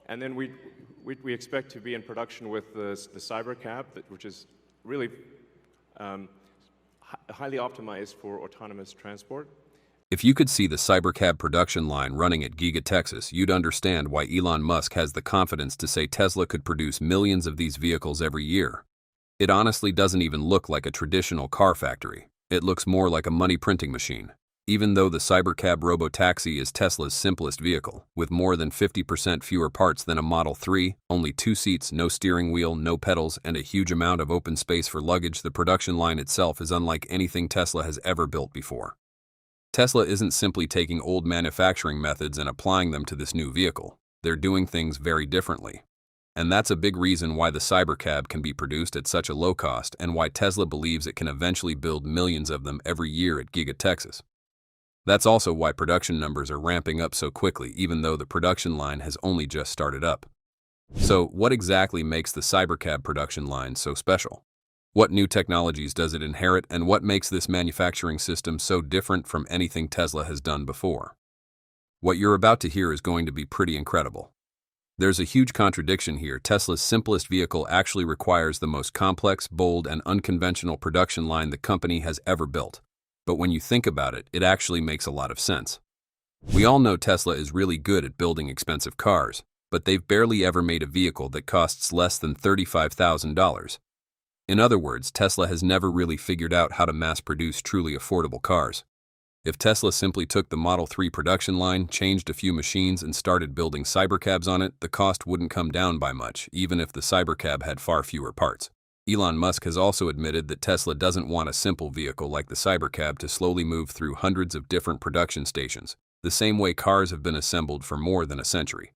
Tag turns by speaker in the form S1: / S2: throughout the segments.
S1: And then we expect to be in production with the Cybercab, which is really highly optimized for autonomous transport.
S2: If you could see the Cybercab production line running at Giga Texas, you'd understand why Elon Musk has the confidence to say Tesla could produce millions of these vehicles every year. It honestly doesn't even look like a traditional car factory. It looks more like a money printing machine. Even though the Cybercab Robotaxi is Tesla's simplest vehicle, with more than 50% fewer parts than a Model 3, only 2 seats, no steering wheel, no pedals, and a huge amount of open space for luggage, the production line itself is unlike anything Tesla has ever built before. Tesla isn't simply taking old manufacturing methods and applying them to this new vehicle. They're doing things very differently. And that's a big reason why the Cybercab can be produced at such a low cost and why Tesla believes it can eventually build millions of them every year at Giga Texas. That's also why production numbers are ramping up so quickly, even though the production line has only just started up. So, what exactly makes the Cybercab production line so special? What new technologies does it inherit, and what makes this manufacturing system so different from anything Tesla has done before? What you're about to hear is going to be pretty incredible. There's a huge contradiction here. Tesla's simplest vehicle actually requires the most complex, bold, and unconventional production line the company has ever built. But when you think about it, it actually makes a lot of sense. We all know Tesla is really good at building expensive cars, but they've barely ever made a vehicle that costs less than $35,000. In other words, Tesla has never really figured out how to mass-produce truly affordable cars. If Tesla simply took the Model 3 production line, changed a few machines, and started building Cybercabs on it, the cost wouldn't come down by much, even if the Cybercab had far fewer parts. Elon Musk has also admitted that Tesla doesn't want a simple vehicle like the Cybercab to slowly move through hundreds of different production stations, the same way cars have been assembled for more than a century.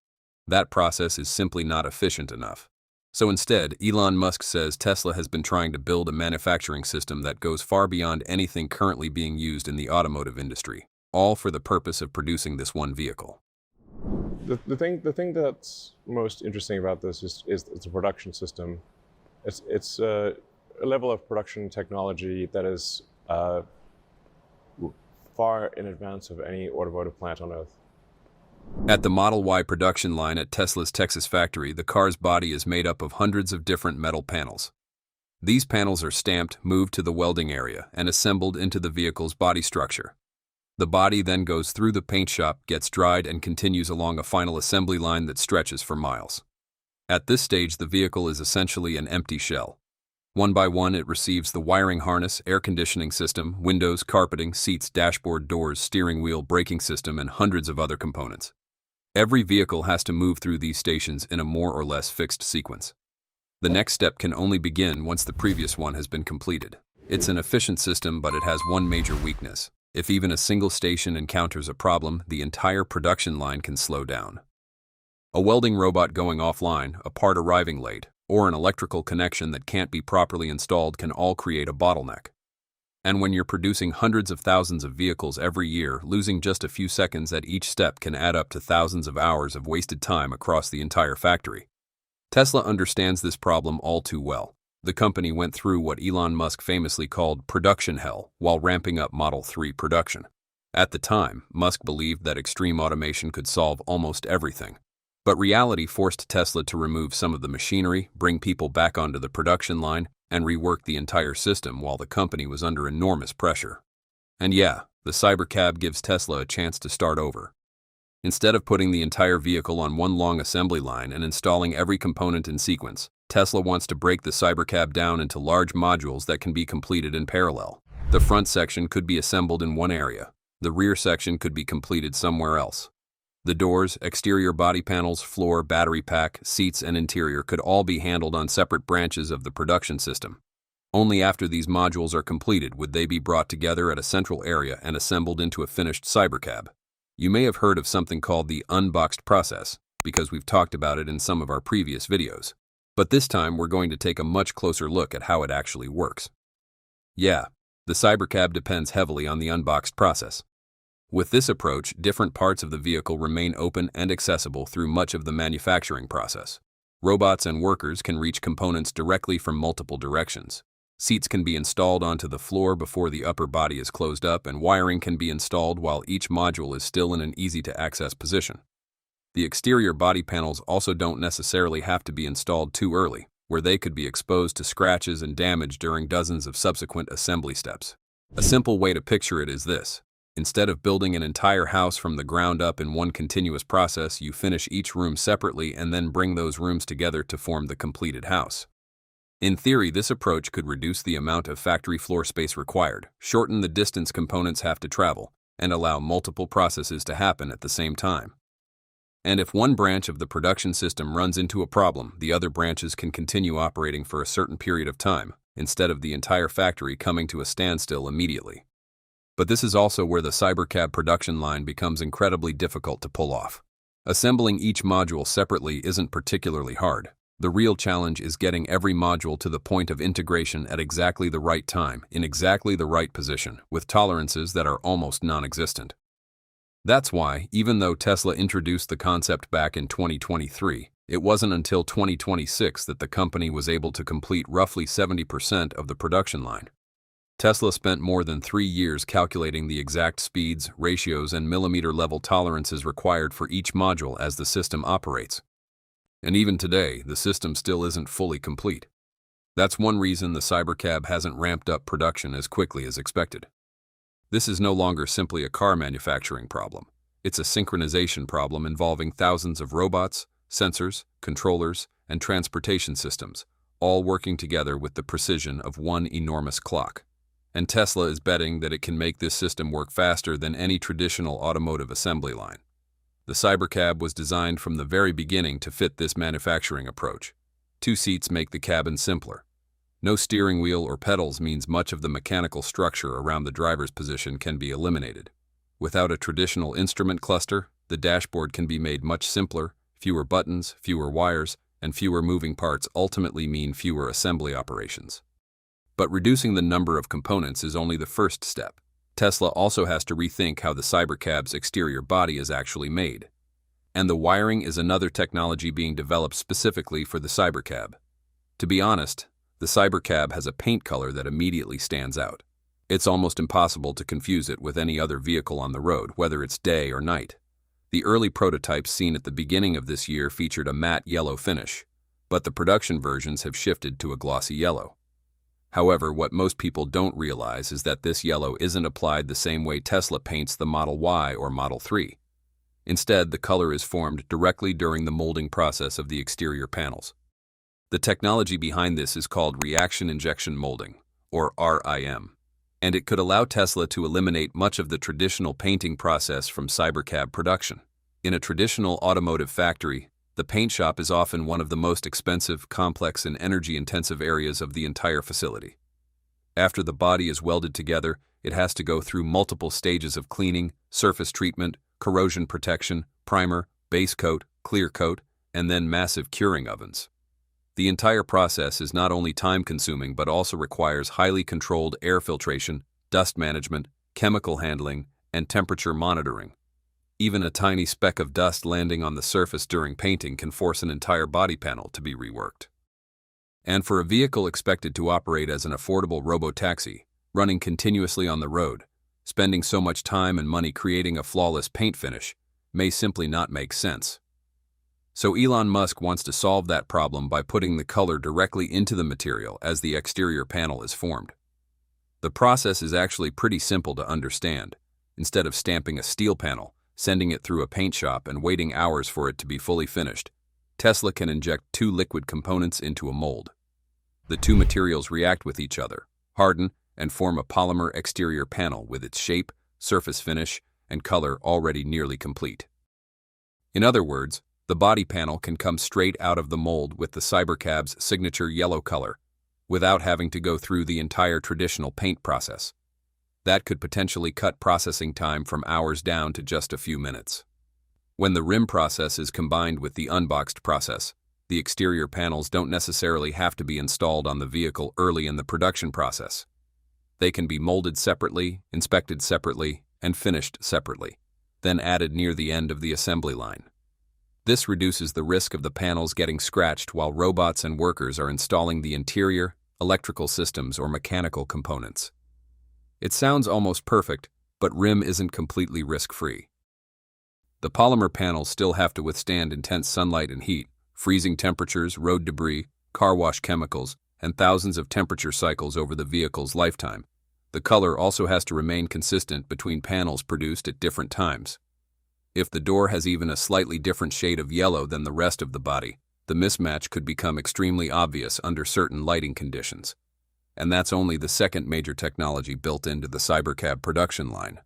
S2: That process is simply not efficient enough. So instead, Elon Musk says Tesla has been trying to build a manufacturing system that goes far beyond anything currently being used in the automotive industry, all for the purpose of producing this one vehicle.
S1: The thing that's most interesting about this is the production system. It's a level of production technology that is far in advance of any automotive plant on Earth.
S2: At the Model Y production line at Tesla's Texas factory, the car's body is made up of hundreds of different metal panels. These panels are stamped, moved to the welding area, and assembled into the vehicle's body structure. The body then goes through the paint shop, gets dried, and continues along a final assembly line that stretches for miles. At this stage, the vehicle is essentially an empty shell. One by one, it receives the wiring harness, air conditioning system, windows, carpeting, seats, dashboard, doors, steering wheel, braking system, and hundreds of other components. Every vehicle has to move through these stations in a more or less fixed sequence. The next step can only begin once the previous one has been completed. It's an efficient system, but it has one major weakness. If even a single station encounters a problem, the entire production line can slow down. A welding robot going offline, a part arriving late, or an electrical connection that can't be properly installed can all create a bottleneck. And when you're producing hundreds of thousands of vehicles every year, losing just a few seconds at each step can add up to thousands of hours of wasted time across the entire factory. Tesla understands this problem all too well. The company went through what Elon Musk famously called production hell while ramping up Model 3 production. At the time, Musk believed that extreme automation could solve almost everything. But reality forced Tesla to remove some of the machinery, bring people back onto the production line, and rework the entire system while the company was under enormous pressure. And yeah, the Cybercab gives Tesla a chance to start over. Instead of putting the entire vehicle on one long assembly line and installing every component in sequence, Tesla wants to break the Cybercab down into large modules that can be completed in parallel. The front section could be assembled in one area. The rear section could be completed somewhere else. The doors, exterior body panels, floor, battery pack, seats, and interior could all be handled on separate branches of the production system. Only after these modules are completed would they be brought together at a central area and assembled into a finished Cybercab. You may have heard of something called the Unboxed Process, because we've talked about it in some of our previous videos. But this time we're going to take a much closer look at how it actually works. Yeah, the Cybercab depends heavily on the Unboxed Process. With this approach, different parts of the vehicle remain open and accessible through much of the manufacturing process. Robots and workers can reach components directly from multiple directions. Seats can be installed onto the floor before the upper body is closed up, and wiring can be installed while each module is still in an easy-to-access position. The exterior body panels also don't necessarily have to be installed too early, where they could be exposed to scratches and damage during dozens of subsequent assembly steps. A simple way to picture it is this. Instead of building an entire house from the ground up in one continuous process, you finish each room separately and then bring those rooms together to form the completed house. In theory, this approach could reduce the amount of factory floor space required, shorten the distance components have to travel, and allow multiple processes to happen at the same time. And if one branch of the production system runs into a problem, the other branches can continue operating for a certain period of time, instead of the entire factory coming to a standstill immediately. But this is also where the Cybercab production line becomes incredibly difficult to pull off. Assembling each module separately isn't particularly hard. The real challenge is getting every module to the point of integration at exactly the right time, in exactly the right position, with tolerances that are almost non-existent. That's why, even though Tesla introduced the concept back in 2023, it wasn't until 2026 that the company was able to complete roughly 70% of the production line. Tesla spent more than 3 years calculating the exact speeds, ratios, and millimeter-level tolerances required for each module as the system operates. And even today, the system still isn't fully complete. That's one reason the Cybercab hasn't ramped up production as quickly as expected. This is no longer simply a car manufacturing problem. It's a synchronization problem involving thousands of robots, sensors, controllers, and transportation systems, all working together with the precision of one enormous clock. And Tesla is betting that it can make this system work faster than any traditional automotive assembly line. The Cybercab was designed from the very beginning to fit this manufacturing approach. 2 seats make the cabin simpler. No steering wheel or pedals means much of the mechanical structure around the driver's position can be eliminated. Without a traditional instrument cluster, the dashboard can be made much simpler. Fewer buttons, fewer wires, and fewer moving parts ultimately mean fewer assembly operations. But reducing the number of components is only the first step. Tesla also has to rethink how the Cybercab's exterior body is actually made. And the wiring is another technology being developed specifically for the Cybercab. To be honest, the Cybercab has a paint color that immediately stands out. It's almost impossible to confuse it with any other vehicle on the road, whether it's day or night. The early prototypes seen at the beginning of this year featured a matte yellow finish, but the production versions have shifted to a glossy yellow. However, what most people don't realize is that this yellow isn't applied the same way Tesla paints the Model Y or Model 3. Instead, the color is formed directly during the molding process of the exterior panels. The technology behind this is called reaction injection molding, or RIM, and it could allow Tesla to eliminate much of the traditional painting process from Cybercab production. In a traditional automotive factory, the paint shop is often one of the most expensive, complex, and energy-intensive areas of the entire facility. After the body is welded together, it has to go through multiple stages of cleaning, surface treatment, corrosion protection, primer, base coat, clear coat, and then massive curing ovens. The entire process is not only time-consuming but also requires highly controlled air filtration, dust management, chemical handling, and temperature monitoring. Even a tiny speck of dust landing on the surface during painting can force an entire body panel to be reworked. And for a vehicle expected to operate as an affordable robotaxi, running continuously on the road, spending so much time and money creating a flawless paint finish may simply not make sense. So Elon Musk wants to solve that problem by putting the color directly into the material as the exterior panel is formed. The process is actually pretty simple to understand. Instead of stamping a steel panel, sending it through a paint shop, and waiting hours for it to be fully finished, Tesla can inject 2 liquid components into a mold. The 2 materials react with each other, harden, and form a polymer exterior panel with its shape, surface finish, and color already nearly complete. In other words, the body panel can come straight out of the mold with the Cybercab's signature yellow color, without having to go through the entire traditional paint process. That could potentially cut processing time from hours down to just a few minutes. When the RIM process is combined with the Unboxed process, the exterior panels don't necessarily have to be installed on the vehicle early in the production process. They can be molded separately, inspected separately, and finished separately, then added near the end of the assembly line. This reduces the risk of the panels getting scratched while robots and workers are installing the interior, electrical systems, or mechanical components. It sounds almost perfect, but RIM isn't completely risk-free. The polymer panels still have to withstand intense sunlight and heat, freezing temperatures, road debris, car wash chemicals, and thousands of temperature cycles over the vehicle's lifetime. The color also has to remain consistent between panels produced at different times. If the door has even a slightly different shade of yellow than the rest of the body, the mismatch could become extremely obvious under certain lighting conditions. And that's only the second major technology built into the Cybercab production line.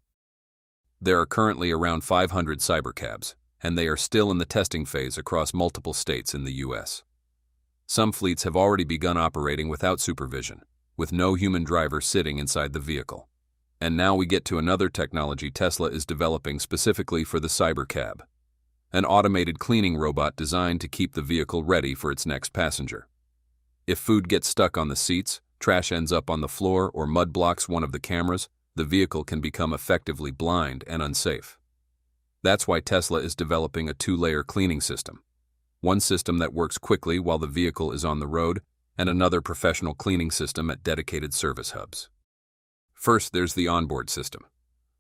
S2: There are currently around 500 Cybercabs, and they are still in the testing phase across multiple states in the US. Some fleets have already begun operating without supervision, with no human driver sitting inside the vehicle. And now we get to another technology Tesla is developing specifically for the Cybercab, an automated cleaning robot designed to keep the vehicle ready for its next passenger. If food gets stuck on the seats, trash ends up on the floor, or mud blocks one of the cameras, the vehicle can become effectively blind and unsafe. That's why Tesla is developing a two-layer cleaning system. One system that works quickly while the vehicle is on the road, and another professional cleaning system at dedicated service hubs. First, there's the onboard system.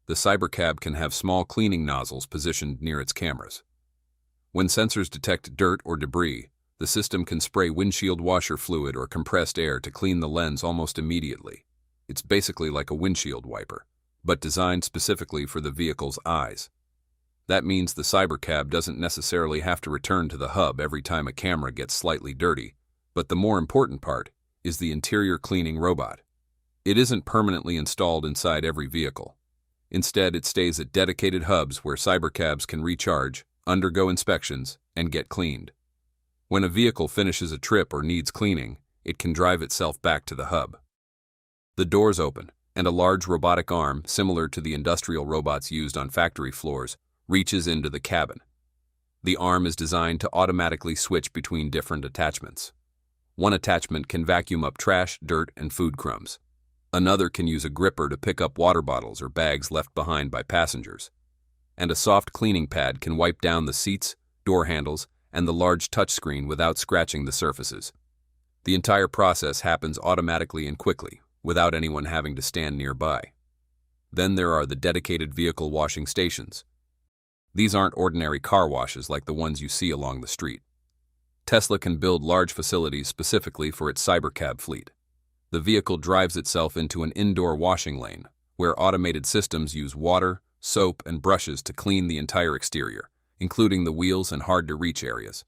S2: The Cybercab can have small cleaning nozzles positioned near its cameras. When sensors detect dirt or debris, the system can spray windshield washer fluid or compressed air to clean the lens almost immediately. It's basically like a windshield wiper, but designed specifically for the vehicle's eyes. That means the Cybercab doesn't necessarily have to return to the hub every time a camera gets slightly dirty, but the more important part is the interior cleaning robot. It isn't permanently installed inside every vehicle. Instead, it stays at dedicated hubs where Cybercabs can recharge, undergo inspections, and get cleaned. When a vehicle finishes a trip or needs cleaning, it can drive itself back to the hub. The doors open, and a large robotic arm, similar to the industrial robots used on factory floors, reaches into the cabin. The arm is designed to automatically switch between different attachments. One attachment can vacuum up trash, dirt, and food crumbs. Another can use a gripper to pick up water bottles or bags left behind by passengers. And a soft cleaning pad can wipe down the seats, door handles, and the large touchscreen without scratching the surfaces. The entire process happens automatically and quickly, without anyone having to stand nearby. Then there are the dedicated vehicle washing stations. These aren't ordinary car washes like the ones you see along the street. Tesla can build large facilities specifically for its Cybercab fleet. The vehicle drives itself into an indoor washing lane, where automated systems use water, soap, and brushes to clean the entire exterior, including the wheels and hard-to-reach areas.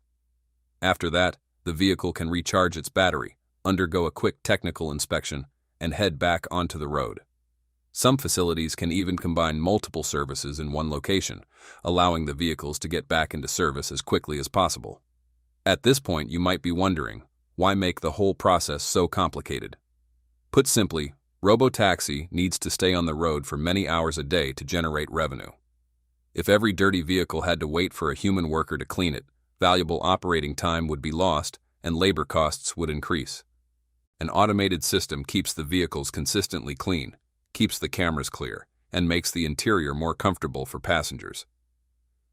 S2: After that, the vehicle can recharge its battery, undergo a quick technical inspection, and head back onto the road. Some facilities can even combine multiple services in one location, allowing the vehicles to get back into service as quickly as possible. At this point, you might be wondering, why make the whole process so complicated? Put simply, Robotaxi needs to stay on the road for many hours a day to generate revenue. If every dirty vehicle had to wait for a human worker to clean it, valuable operating time would be lost and labor costs would increase. An automated system keeps the vehicles consistently clean, keeps the cameras clear, and makes the interior more comfortable for passengers.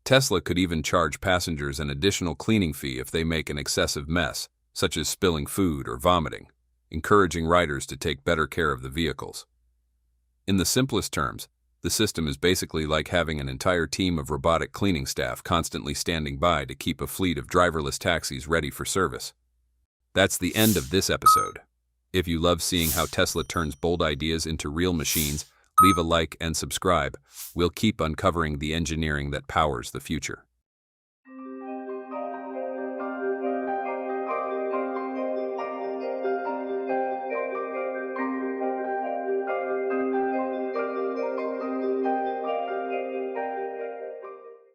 S2: Tesla could even charge passengers an additional cleaning fee if they make an excessive mess, such as spilling food or vomiting, encouraging riders to take better care of the vehicles. In the simplest terms, the system is basically like having an entire team of robotic cleaning staff constantly standing by to keep a fleet of driverless taxis ready for service. That's the end of this episode. If you love seeing how Tesla turns bold ideas into real machines, leave a like and subscribe. We'll keep uncovering the engineering that powers the future.